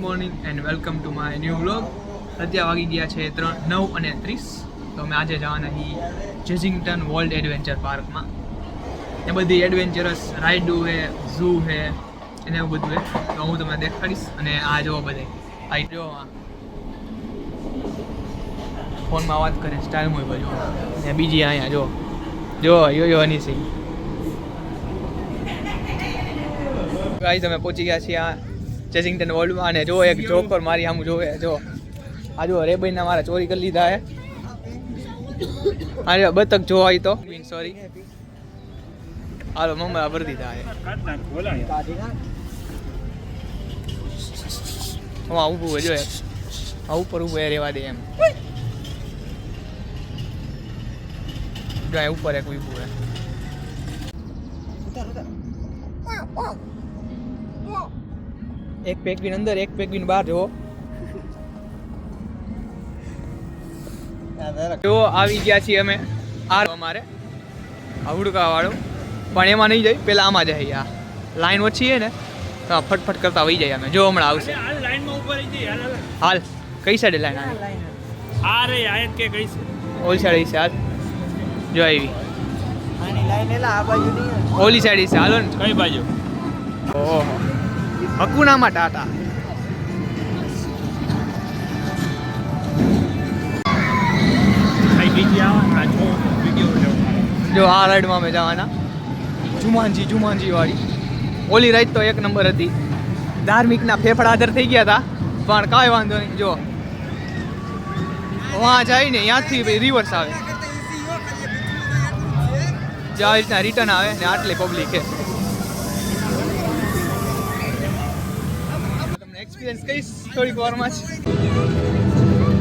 Morning and welcome to my new vlog. અત્યારે વાગી ગયા છે 9:30. તો અમે આજે જવાના છીએ ચેઝિંગટન વર્લ્ડ એડવેન્ચર પાર્કમાં. એ બધી એડવેન્ચરસ રાઇડો છે, ઝૂ છે, એને એવું બધું છે. તો હું તમને દેખાડીશ. અને આ જો બધે આ જો ફોનમાં વાત કરે સ્ટાઇલમાં બધું. ને બીજી અહીંયા જો યો હનીસિંહ. ગાઈસ અમે પહોંચી ગયા છીએ આ ચેઝિંગટન વર્લ્ડમાં. અને જો એક જોકર મારી સામું જોવે. જો આ જો રેબઈના મારા ચોરી કરી લીધા હે. અરે બતક જોવા આવી તો સોરી હાલો મમ્મા ભરી દીધા હે. હા ઊભું હોય જો આ ઉપર ઊભું એ રહેવા દે એમ. જો આ ઉપર એક ઊભું હે. એક પેંગ્વિન અંદર એક પેંગ્વિન બહાર જો આવી ગયા છીએ અમે. આ અમારે હુડકા વાળું પણ એમાં નહીં જાય, પેલા આમાં જાય. આ લાઈન ઓછી છે ને તો ફટફટ કરતા વહી જાય અમે. જો હમણાં આવશે હાલ. કઈ સાઈડે લાઈન આવે? ઓલી સાઈડ છે. હાલ જો આવી ઓલી સાઈડ છે. હાલો ને કઈ બાજુ? ઓહો હકુનામાં ટાટા. જો આ રાઈડમાં અમે જવાના જુમાનજી વાળી. ઓલી રાઈડ તો એક નંબર હતી. ધાર્મિકના ફેફડા આદર થઈ ગયા હતા પણ કાંઈ વાંધો નહીં. જો વहाँ જાય ને ત્યાંથી રિવર્સ આવે, જે આવી રીતના રિટર્ન આવે ને આટલી પબ્લિક છે. તમને એક્સપિરિયન્સ કહીશ થોડીક વારમાં જ.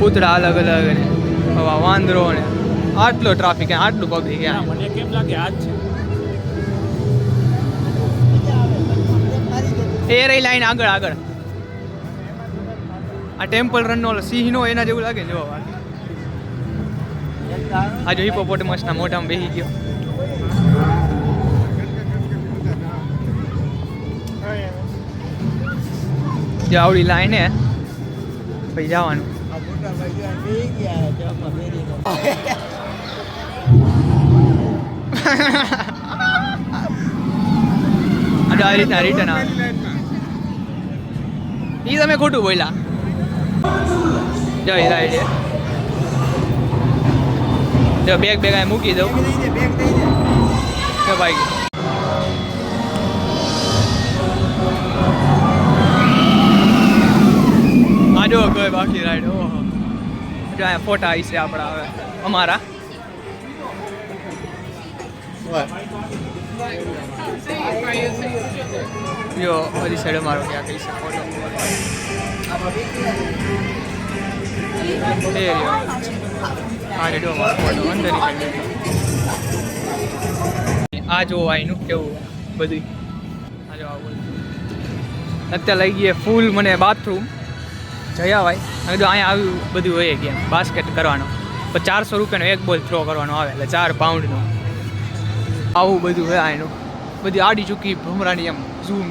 પૂતળા અલગ ને હવા વાંદરો ને આટલો ટ્રાફિક આટલું પબ્લિક. મને કેમ લાગે આજ છે એ રહી લાઈન આગળ. આ ટેમ્પલ રન નો સિંહ નો એના જેવું લાગે. જો આ જો હિપોપોટેમસ ના મોઢામાં બેસી ગયો. જે આવડી લાઈન હે પછી જવાનું. આ રીતના રિટર્ન આવે. એ તમે ખોટું બોલ્યા. જો રાઈડ જો બેગ મૂકી દઉં. ભાઈ આ જો કોઈ બાકી રાઈડ. ઓહો જો અહીંયા ફોટા આવી છે આપણા હવે અમારા. જો બધી સાઈડ અમારો ક્યાં કઈ છે ફોટો. એ રહ્યો આ જો અમારો ફોટો અંદરની સાઈડ. આ જો આઈનું કેવું બધું. આ જો આવું અત્યારે લઈ ગયે ફૂલ મને બાથરૂમ જયા ભાઈ. હવે જો અહીંયા આવ્યું બધું હોય ગેમ બાસ્કેટ કરવાનો. પણ 400 રૂપિયાનો એક બોલ થ્રો કરવાનો આવે એટલે 4 પાઉન્ડનો. આવું બધું હોય આનું. બધી આડી ચૂકી ભમરાની એમ ઝૂમ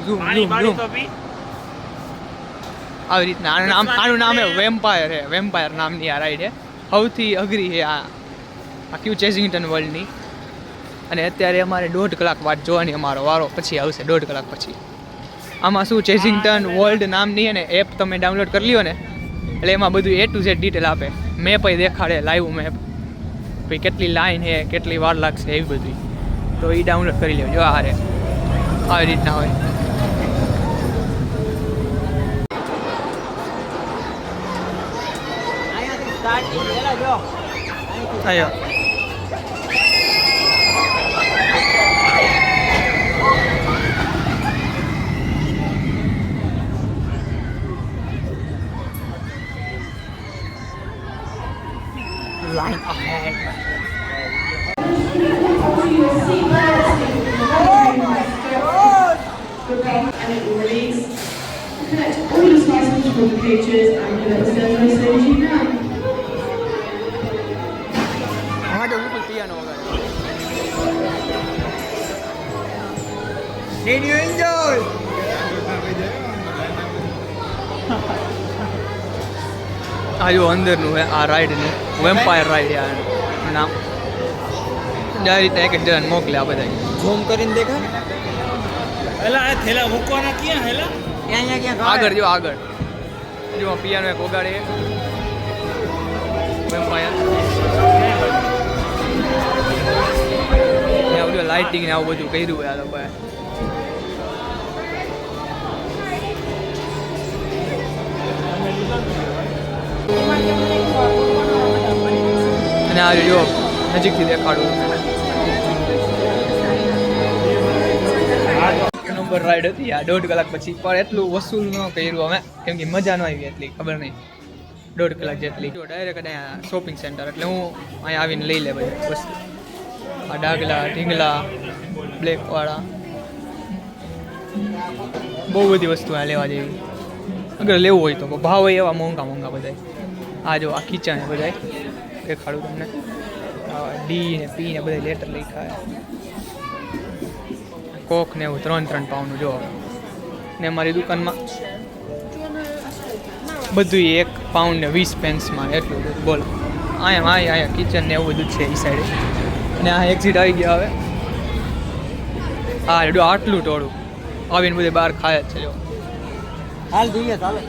આવી રીતના. આનું નામ હે વેમ્પાયર. હે વેમ્પાયર નામની આ રાઈડ હે. સૌથી અઘરી છે આ આખી ચેઝિંગટન વર્લ્ડની. અને અત્યારે અમારે 1.5 કલાક વાત જોવાની. અમારો વારો પછી આવશે 1.5 કલાક પછી. આમાં શું ચેઝિંગટન વર્લ્ડ નામની છે ને એપ તમે ડાઉનલોડ કરી લ્યો ને એટલે એમાં બધું A to Z ડિટેલ આપે. મેપ દેખાડે, લાઈવ મેપ. પછી કેટલી લાઈન છે, કેટલી વાર લાગશે એવી બધી. તો એ ડાઉનલોડ કરી લેજો. જો હારે આવી રીતના હોય. આયો line ahead. And it will release. Connect all your devices from the pages and let us know as soon as you can. હા જો વિપુલ પિયાનો વગાડે. Did you enjoy? આ જો અંદરનું હે આ રાઈડનું વેમ્પાયર રાઈડ આ નામ આ રીતે એક એક જણાને મોકલે આ બધા ઝૂમ કરીને દેખા એલા આ થેલા મૂકવાના ક્યાં હેલા ક્યાં આગળ જો આગળ જો પિયાનો એક વગાડે વેમ્પાયર ને આ બધું લાઇટિંગ ને આવું બધું કર્યું હોય આ લોકોએ અને આ જો નજીકથી દેખાડું નંબર રાઈડ હતી આ 1.5 કલાક પછી પણ એટલું વસૂલ ન કર્યું અમે કેમ કે મજા ન આવી એટલી ખબર નહીં 1.5 કલાક જેટલી ડાયરેક્ટ અહીંયા શોપિંગ સેન્ટર એટલે હું અહીંયા આવીને લઈ લે બધી વસ્તુ આ ડાગલા ઢીંગલા બ્લેકવાળા બહુ બધી વસ્તુ આ લેવા જેવી અગર લેવું હોય તો ભાવ હોય એવા મોંઘા બધા આ જો આ કિચન છે બધા દેખાડું તમને ડી ને પી ને બધા લેટર લખ્યા કોક ને એવું 3 પાઉન્ડનું જો ને અમારી દુકાનમાં બધું 1 પાઉન્ડ ને 20 પેન્સમાં એટલું બધું બોલો અહીંયા કિચન ને એવું બધું છે એ સાઈડે અને આ એક્ઝિટ આવી ગયા હવે હા રેડો આટલું ટોળું આવીને બધે બહાર ખાય જ છે જો હાલ જોઈએ ચાલે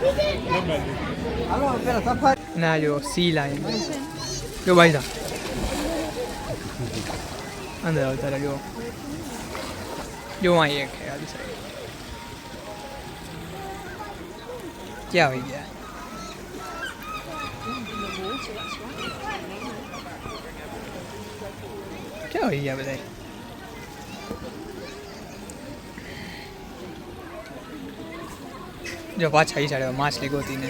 હાલો પેલા સફારી ના જો સી લાઈન જો ભાઈ સાહેબ અંદર આવતા જો અહીં એક है आदि साइड क्या हो गया क्या हो गया बताइए जो पाछा ही साइड माछली गोती ने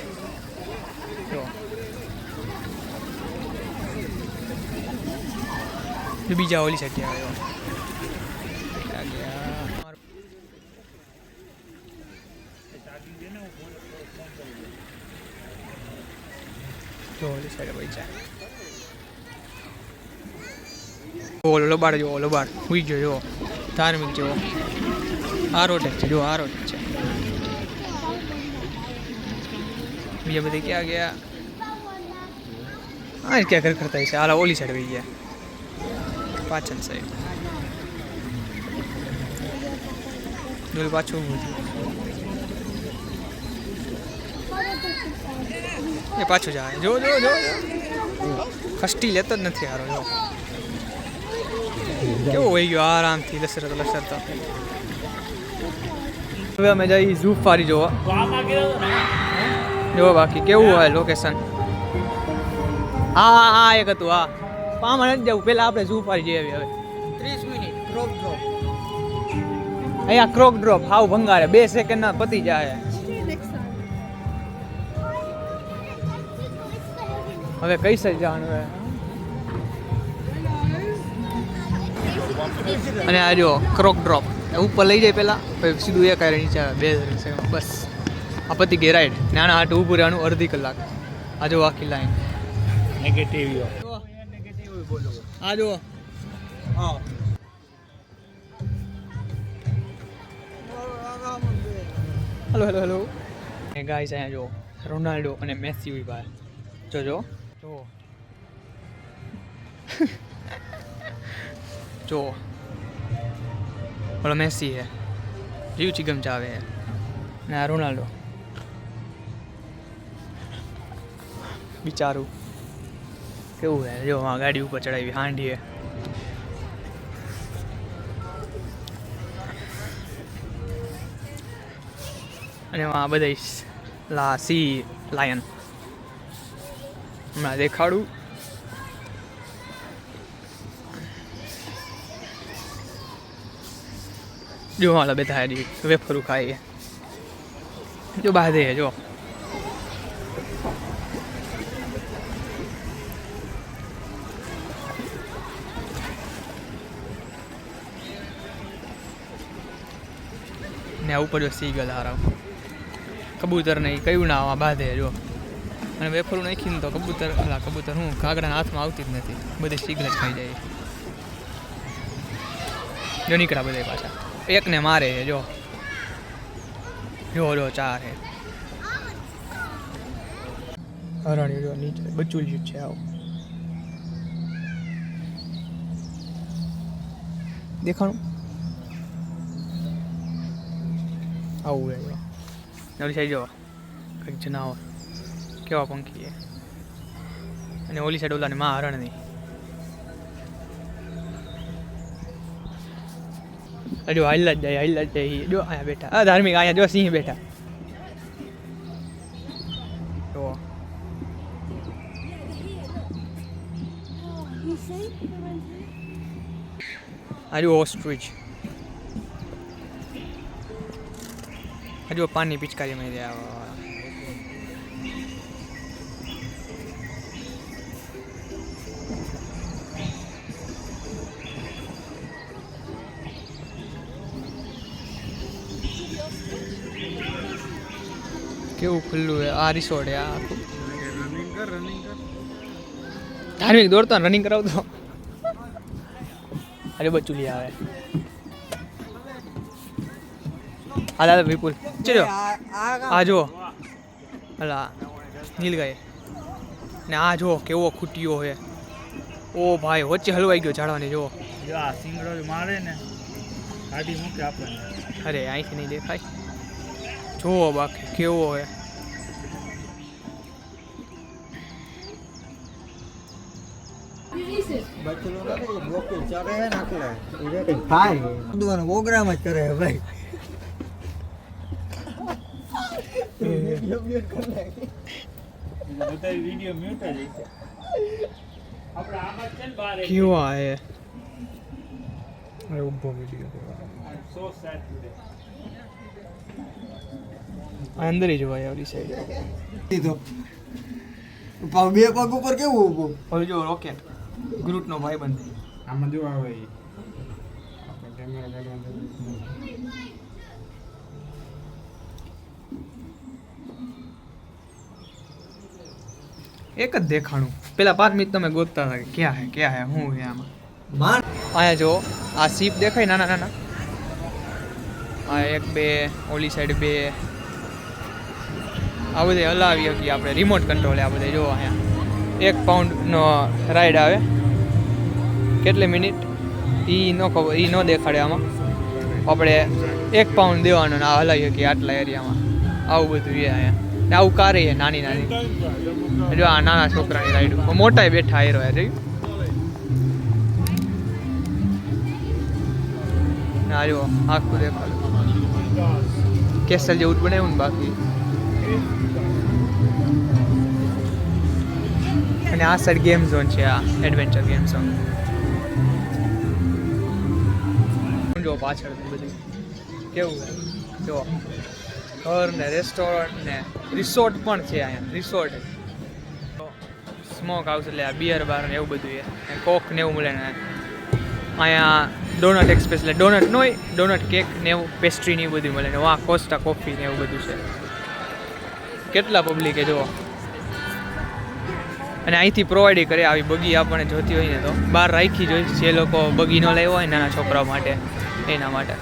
जो बीजा ओली साइड आयो લોબાડ જો લોબાડ હુઈ ગયો જો ધાર્મિક જો આ રોડ છે જો આ રોડ છે બીજા બધે ક્યાં ગયા આ ક્યાં કર કરતા છે આલા ઓલી સાઈડ વહી ગયા પાછળ સાઈડ દોલ પાછું એ પાછું જાય જો જો જો ખસ્ટી લેતો જ નથી હારો જો કેવો હોય ગયો આરામથી લસરતા હવે અમે જઈ ઝૂફારી જોવા જો બાકી કેવું હોય લોકેશન હા એક હતું હા પામાં નથી જવું પેલા આપણે ઝૂફારી જઈ આવી હવે 30 મિનિટ ક્રોપ ડ્રોપ અહીંયા ક્રોક ડ્રોપ હાવ ભંગારે 2 સેકન્ડના પતી જાય હવે કઈ સાઈડ જવાનું હોય અને આ જો ક્રોક ડ્રોપ ઉપર લઈ જાય પહેલાં પછી સીધું એક આરે નીચે આવે 2 સેકન્ડ બસ આ પતી ગઈ રાઈડ નાના હાટ ઊભું રહેવાનું અડધી કલાક આ જો આખી લાઈન નેગેટિવ આ જો હા હેલો હેલો હેલો ગાઈસ અહીંયા જો રોનાલ્ડો અને મેસી ઉભી બહાર જો જો બોલો મેસી હે જીવ ચીગમ ચાવે હે ને આ રોનાલ્ડો બિચારું કેવું હે જો આ ગાડી ઉપર ચડાવી હાંડી હે અને આ બધા સી લાયન હમણાં દેખાડું જો હાલ બેઠા હજી વેફરું ખાઈએ જો બાંધે જો ને ઉપર જો સી ગલ હારાવ કબૂતર નહીં કયું ના આવા બાંધે જો અને વેફરું નાખીને તો કબૂતર હું કાગડાના હાથમાં આવતી જ નથી બધી શીઘ્ર જ ખાઈ જાય જો નીકળ્યા બધા પાછા એકને મારે જો જો 4 હે હરણી જો નીચે બચુલ જ છે આવો દેખાણું આવું હે ઓલી સાઈડ જો કંઈક જનાવર કેવા પંખી છે અને ઓલી સાઈડ ઓલાને માં હરણની જો હાઈલા જ જાય જો અહીંયા બેઠા આ ધાર્મિક અહીંયા જો સિંહ બેઠા જો આજુ ઓસ્ટ્રીચ આજુ પાણી પિચકારી માં રહ્યા કેવું ખુલ્લું હે આ રિસોર્ટ હે આ આખું ધાર્મિક દોડતો રનિંગ કરાવતો અરે બચુલી આવે આ દાદા વિપુલ ચલો આ જો અલા નીલ ગયે ને આ જો કેવો ખૂટ્યો હે ઓ ભાઈ વચ્ચે હલવાઈ ગયો ઝાડવાની જો જો આ સિંગડો મારે ને ગાડી મૂકે આપણને અરે અહીંથી નહીં દેખાય જોવો બાકી કેવો હે પ્રોગ્રામ જ કરે ભાઈ બધા વિડીયો મ્યુટ જ છે આપણે આમાં છે ને બાર કેવા હે અરે ઉભો વિડીયો સો સેટ ટુડે અંદર જ જોવાય ઓલી સાઈડ દીધો બે પગ ઉપર કેવું ઊભું હવે જો રોકેટ ગ્રુટનો ભાઈબંધ આમાં જો આવે આપણે કેમેરા ગાડી એક જ દેખાણું પેલા 5 મિનિટ તમે ગોતતા હતા કે ક્યાં હે હું હે આમાં માન અહીંયા જો આ સીપ દેખાય નાના નાના આ એક બે ઓલી સાઈડ બે આ બધે હલાવી શકીએ આપણે રિમોટ કંટ્રોલ આ બધે જો અહીંયા 1 પાઉન્ડનો રાઈડ આવે કેટલી મિનિટ એ ન ખબર એ ન દેખાડે આમાં આપણે 1 પાઉન્ડ દેવાનો ને આ હલાવી શકીએ આટલા એરિયામાં આવું બધું છે અહીંયા ને આવું કારે છે નાની નાની જો આ નાના છોકરાની રાઈડ મોટા બેઠા આયરો જોયું ના જો આખું દેખાડું કેસલ જેવું જ બનાવ્યું ને બાકી અને આ સાઈડ ગેમ ઝોન છે આ એડવેન્ચર ગેમ ઝોન જો પાછળ બધું કેવું જો ઘર ને રેસ્ટોરન્ટ ને રિસોર્ટ પણ છે અહીંયા રિસોર્ટ સ્મોક હાઉસ એટલે આ બિયર બાર ને એવું બધું છે કોક ને એવું મળે ને અહીંયા ડોનટ એક્સપ્રેસ એટલે ડોનટ ન હોય ડોનટ કેક ને એવું પેસ્ટ્રી ને એવું બધું મળે ને વાં કોસ્ટા કોફી ને એવું બધું છે કેટલા પબ્લિક એ જુઓ અને અહીંથી પ્રોવાઈડ કરે આવી બગી આપણને જોતી હોય ને તો બહાર રાખી જોઈ જે લોકો બગી ન લાવ્યા હોય નાના છોકરાઓ માટે એના માટે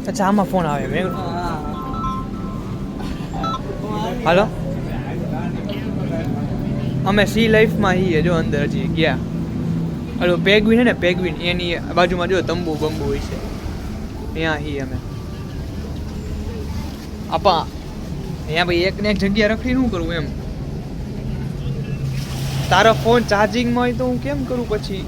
અચ્છા આમાં ફોન આવે મેં હાલો અમે સી લાઈફમાં છીએ જો અંદર હજી ગયા હલો પેગ્વિન છે ને પેગ્વિન એની બાજુમાં જો તંબુ બંબુ હોય છે ત્યાં છીએ અમે આપા અહીંયા ભાઈ એક ને એક જગ્યા રખડી શું કરું એમ તારો ફોન ચાર્જિંગમાં હોય તો હું કેમ કરું પછી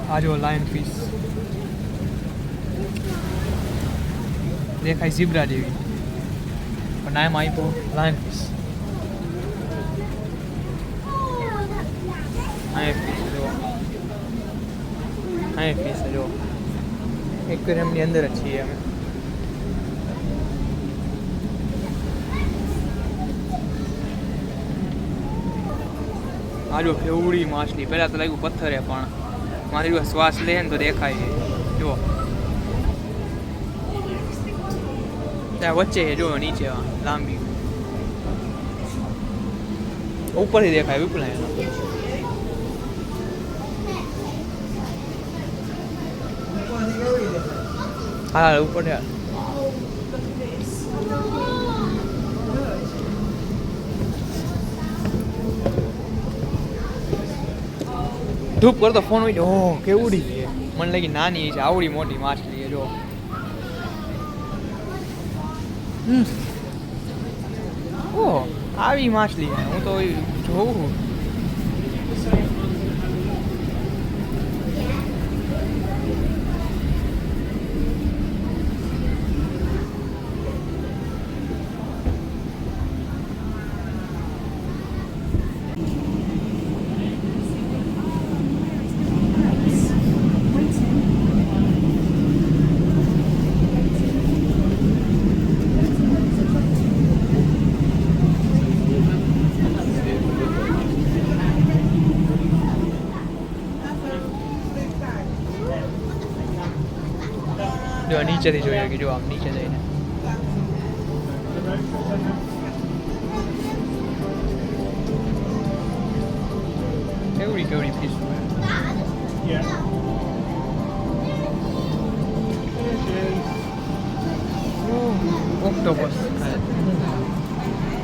આ જો લાયન ફિશ દેખાય ઝીબ્રા જેવી પણ નામ આપ્યું લાયન ફિશ અહીંયા ફિશ જો અહીંયા ફિશ જો એક્વેરિયમની અંદર જ છીએ અમે આ જો કેવડી માછલી, પહેલાં તો લાગ્યું પથ્થરે, પણ મારી પાસે શ્વાસ લે ને તો દેખાય છે. જુઓ ત્યાં વચ્ચે છે, જુઓ નીચે લાંબી ઉપરથી દેખાય વિપુલા. હા ઉપર છે. ધૂપ કરતો ફોન હોય. ઓહ કેવડી છે, મને લાગી નાની છે, આવડી મોટી માછલી છે. જો ઓહ આવી માછલી છે, હું તો જોઉં. જો નીચેથી જોઈએ કે જો આમ નીચે જઈને કેવડી કેવડી ફીસ. Octopus,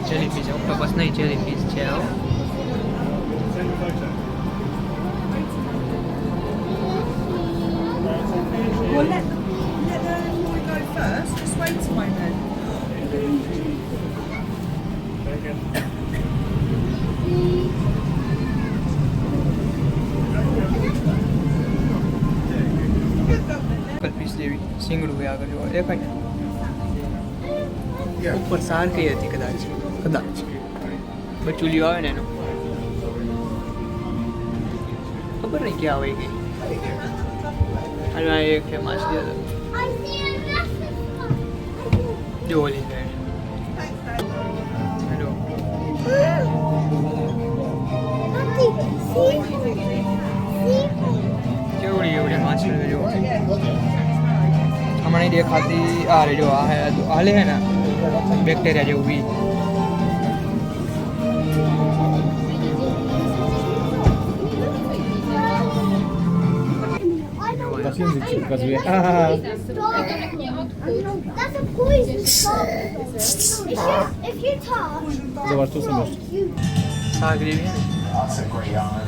jellyfish. ઓક્ટોપસ નહીં, જેલીફિશ છે. Well, let the boy go first. Just wait a moment. કલ્પીસ જેવી સિંગડું હોય આગળ જોવા દેખાય. ઉપર સાર કઈ હતી કદાચ બચુલિયો આવે ને એનો ખબર નહીં ક્યાં હોય ગઈ. અને એક છે માછલી જો ઓલી સાઈડ કેવડી એવડી માછલી જો હમણાં દેખાતી. આ રે જો આ હાલે હે ને બેક્ટેરિયા જેવું બી. That's a poison salt. If you touch, શાક જેવી હે ને That's a great honour.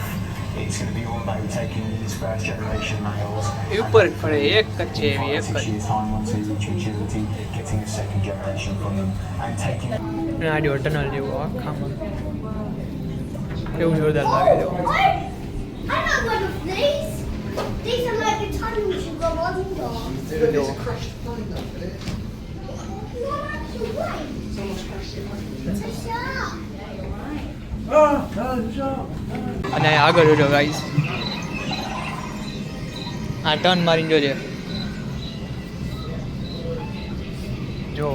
It's going to be all about taking these first generation males એ ઉપર પડે એક જ છે એવી એક 6 જ. years time once they reach maturity, getting a second generation from them and taking અને આ જો ટનલ જેવું આખામાં એવું જોરદાર લાગે છે. I know one of these. These are like a tunnel you should go under. જો No, actually, wait. It's a shark. અને આગળ જોજો ગાઈસ, આ ટર્ન મારીને જોજે. જો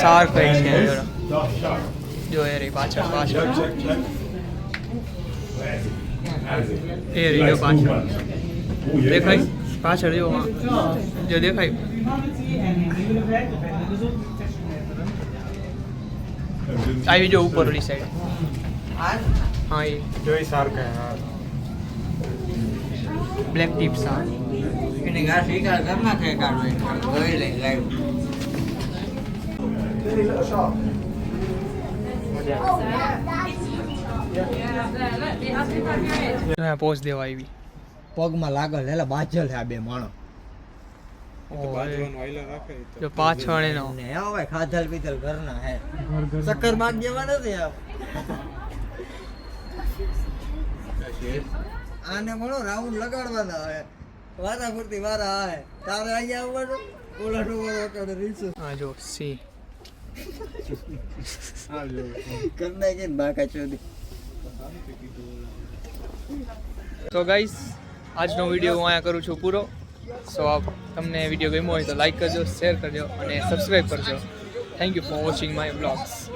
સાર કઈ છે જો એ રહી પાછળ પાછળ એ રહી જો પાછળ દેખાય પાછળ જો જો દેખાય. આવી જો ઉપર ઓલી સાઈડ. હા એ જોઈ સારખે બ્લેક ટીપ સાર. એની ઘાસ શિકાર કર નાખે કાઢો જોઈ લઈ લાઈવ. પોઝ દેવા આવી. પગમાં લાગલ એટલે બાજલ છે આ બે માણસ. જો પાછળ એનો ને હવે ખાધલ પીધલ ઘરના હે ચક્કર માર દેવા નથી આને મળો રાઉન્ડ લગાડવાના હે વારા પૂરતી વારા આવે તારે અહીંયા આવવાનું ઓલા ટોવર વખતે રીલ્સ. હા જો સી કરના કે બાકા ચોદી. તો ગાઈસ આજનો વિડીયો હું અહીંયા કરું છું પૂરો. સો તમને વિડીયો ગમ્યો હોય તો લાઈક કરજો, શેર કરજો અને સબસ્ક્રાઈબ કરજો. Thank you for watching my blogs.